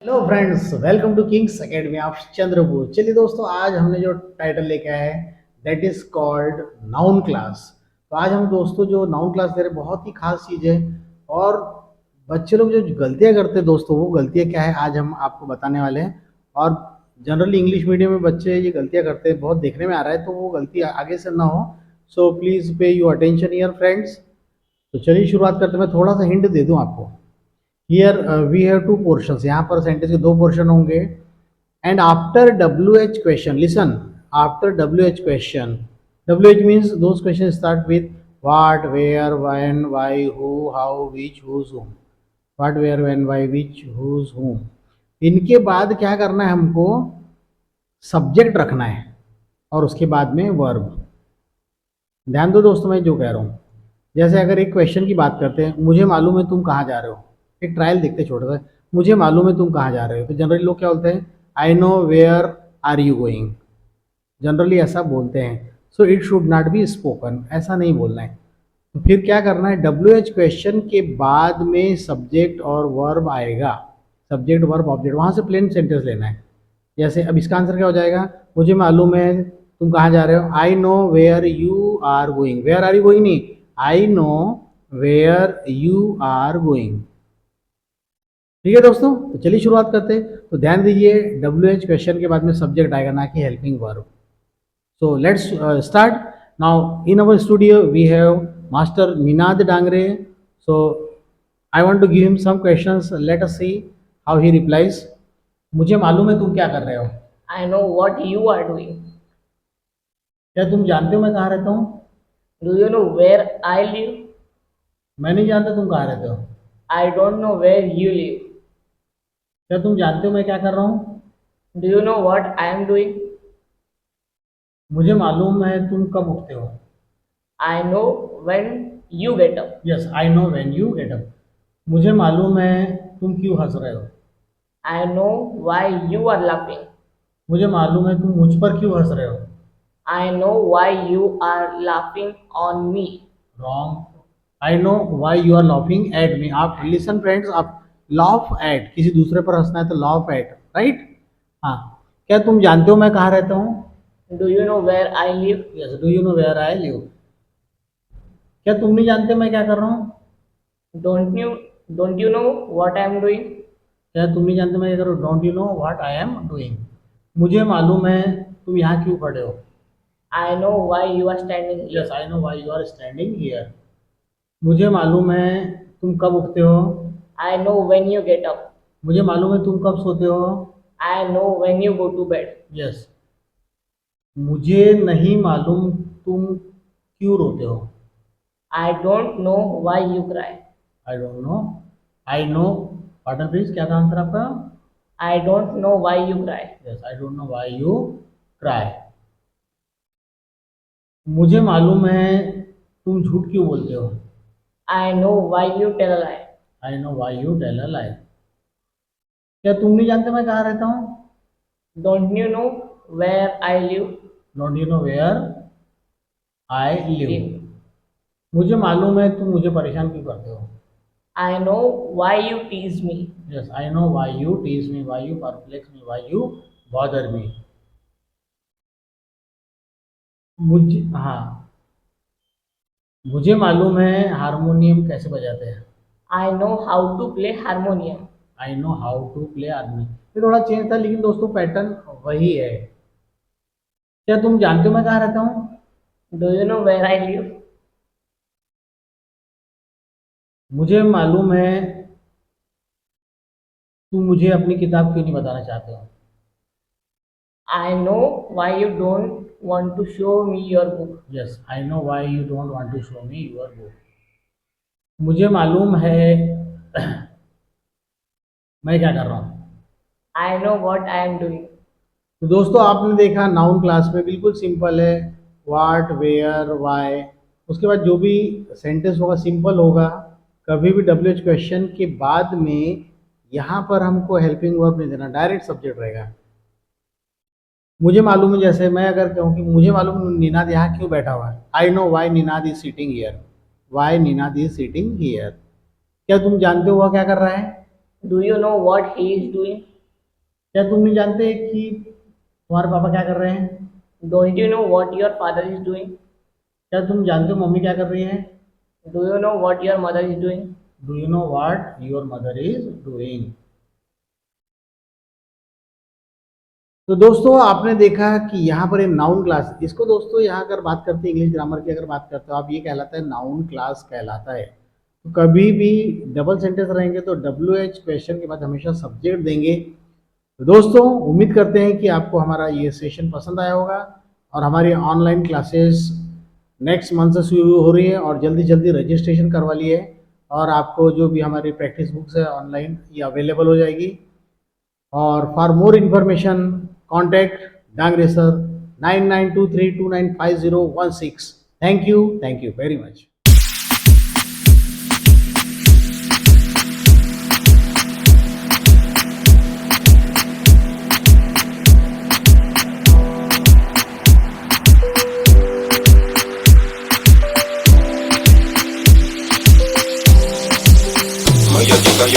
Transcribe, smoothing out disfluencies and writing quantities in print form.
Hello friends, welcome to Kings Academy of Chandrapur. चलिए दोस्तों, आज हमने जो टाइटल लेके आए हैं that is called noun class. तो आज हम दोस्तों जो नाउन क्लास दे रहे हैं बहुत ही खास चीज़ है। और बच्चे लोग जो गलतियां करते हैं दोस्तों, वो गलतियां क्या है आज हम आपको बताने वाले हैं। और जनरली इंग्लिश मीडियम में बच्चे ये गलतियां करते हैं, बहुत देखने में आ रहा है, तो वो गलती आगे से ना हो। सो प्लीज़ पे यू अटेंशन हियर फ्रेंड्स। तो चलिए शुरुआत करते हैं। मैं थोड़ा सा हिंट दे दूं आपको। Here we have two portions, यहाँ पर सेंटेंस के दो पोर्शन होंगे। And after W H question, listen, after W H question, W H means those question start with what, where, when, why, who, how, which, whose, whom. What, where, when, why, which, whose, whom. इनके बाद क्या करना है हमको? Subject रखना है और उसके बाद में वर्ब। ध्यान दो दोस्तों, मैं जो कह रहा हूँ। जैसे अगर एक क्वेश्चन की बात करते हैं, मुझे मालूम है तुम कहाँ जा रहे हो। एक ट्रायल देखते हैं छोटा सा। मुझे मालूम है तुम कहाँ जा रहे हो, तो जनरली लोग क्या बोलते हैं? I know where are you going. Generally ऐसा बोलते हैं। So it should not be spoken, ऐसा नहीं बोलना है। तो फिर क्या करना है? डब्ल्यू एच क्वेश्चन के बाद में सब्जेक्ट और वर्ब आएगा। सब्जेक्ट, वर्ब, ऑब्जेक्ट, वहाँ से प्लेन सेंटेंस लेना है। जैसे अब इसका आंसर क्या हो जाएगा? मुझे मालूम है तुम कहाँ जा रहे हो। I know where you are going. Where are you going नहीं, I know where you are going. ठीक है दोस्तों, तो चलिए शुरुआत करते हैं। तो ध्यान दीजिए, डब्ल्यू एच क्वेश्चन के बाद में सब्जेक्ट आएगा, ना कि helping verb. So let's start. Now in our studio we have Master Ninad Dangre. So I want to give him some questions. Let us see how he replies. मुझे मालूम है तुम क्या कर रहे हो। I know what you are doing. क्या तुम जानते हो मैं कहाँ रहता हूँ? Do you know where I live? मैं नहीं जानता तुम कहाँ रहते हो। I don't know where you live. क्या तुम जानते हो मैं क्या कर रहा हूँ? Do you know what I am doing? मुझे मालूम है तुम कब उठते हो। I know when you get up. Yes, I know when you get up. मुझे मालूम है तुम क्यों हंस रहे हो। I know why you are laughing. मुझे मालूम है तुम मुझ पर क्यों हंस रहे हो। I know why you are laughing on me. Wrong. I know why you are laughing at me. आप लिसन फ्रेंड्स, आप लाफ एट, किसी दूसरे पर हंसना है तो लाफ एट, राइट। हाँ। क्या तुम जानते हो मैं कहाँ रहता हूँ? Do you know where I live? Yes, do you know where I live. क्या तुम नहीं जानते मैं क्या कर रहा हूँ? Don't you know what I am doing? क्या तुम नहीं जानते मैं क्या कर रहा हूँ? Don't you know what I am doing. मुझे मालूम है तुम यहाँ क्यों खड़े हो। I know why you are standing yes, here. I know why you are standing here. मुझे मालूम है तुम कब उठते हो। I know when you get up. मुझे मालूम है तुम कब सोते हो। I know when you go to bed. Yes. मुझे नहीं मालूम तुम क्यों रोते हो। I don't know why you cry. I don't know. I know. Partner please, क्या था आंसर आपका? I don't know why you cry. Yes, I don't know why you cry. मुझे मालूम है तुम झूठ क्यों बोलते हो। I know why you tell a lie. I know why you tell a lie. क्या तुम नहीं जानते मैं कहाँ रहता हूँ। Don't you know where I live? Don't you know where I live. Live. मुझे मालूम है तुम मुझे परेशान क्यों करते हो। I know why you tease me. Yes, I know why you tease me, why you perplex me, why you bother me. मुझे, हाँ, मुझे मालूम है हारमोनियम कैसे बजाते हैं। I know how to play harmonium. I know how to play army. ये थोड़ा चेंज था, लेकिन दोस्तों पैटर्न वही है। क्या तुम जानते हो मैं कहाँ रहता हूँ? Do you know where I live? मुझे मालूम है तुम मुझे अपनी किताब क्यों नहीं बताना चाहते हो। I know why you don't want to show me your book. Yes, I know why you don't want to show me your book. मुझे मालूम है मैं क्या कर रहा हूँ। I know what I am doing. तो दोस्तों आपने देखा नाउन क्लास में बिल्कुल सिंपल है। वाट, वेयर, वाई, उसके बाद जो भी सेंटेंस होगा सिंपल होगा। कभी भी डब्ल्यू एच क्वेश्चन के बाद में यहाँ पर हमको हेल्पिंग वर्ब नहीं देना, डायरेक्ट सब्जेक्ट रहेगा। मुझे मालूम है, जैसे मैं अगर कहूँ कि मुझे मालूम है निनाद यहाँ क्यों बैठा हुआ है। आई know Y Ninad is sitting here. Y Ninad is sitting here. क्या तुम जानते हो वह क्या कर रहा है? Do you know what he is doing? क्या तुम नहीं जानते कि तुम्हारे पापा क्या कर रहे हैं? Don't you know what your father is doing? क्या तुम जानते हो मम्मी क्या कर रही है? Do you know what your mother is doing? Do you know what your mother is doing? तो दोस्तों आपने देखा कि यहाँ पर एक नाउन क्लास, इसको दोस्तों यहाँ अगर बात करते हैं इंग्लिश ग्रामर की अगर बात करते हो आप, ये कहलाता है नाउन क्लास कहलाता है। तो कभी भी डबल सेंटेंस रहेंगे तो डब्ल्यू एच क्वेश्चन के बाद हमेशा सब्जेक्ट देंगे। तो दोस्तों उम्मीद करते हैं कि आपको हमारा ये सेशन पसंद आया होगा और हमारी ऑनलाइन क्लासेस नेक्स्ट मंथ से शुरू हो रही है और जल्दी जल्दी रजिस्ट्रेशन करवा लिए और आपको जो भी हमारी प्रैक्टिस बुक्स है ऑनलाइन ये अवेलेबल हो जाएगी। और for more information contact Dangre sir 9923295016। Thank you very much. Моя дикая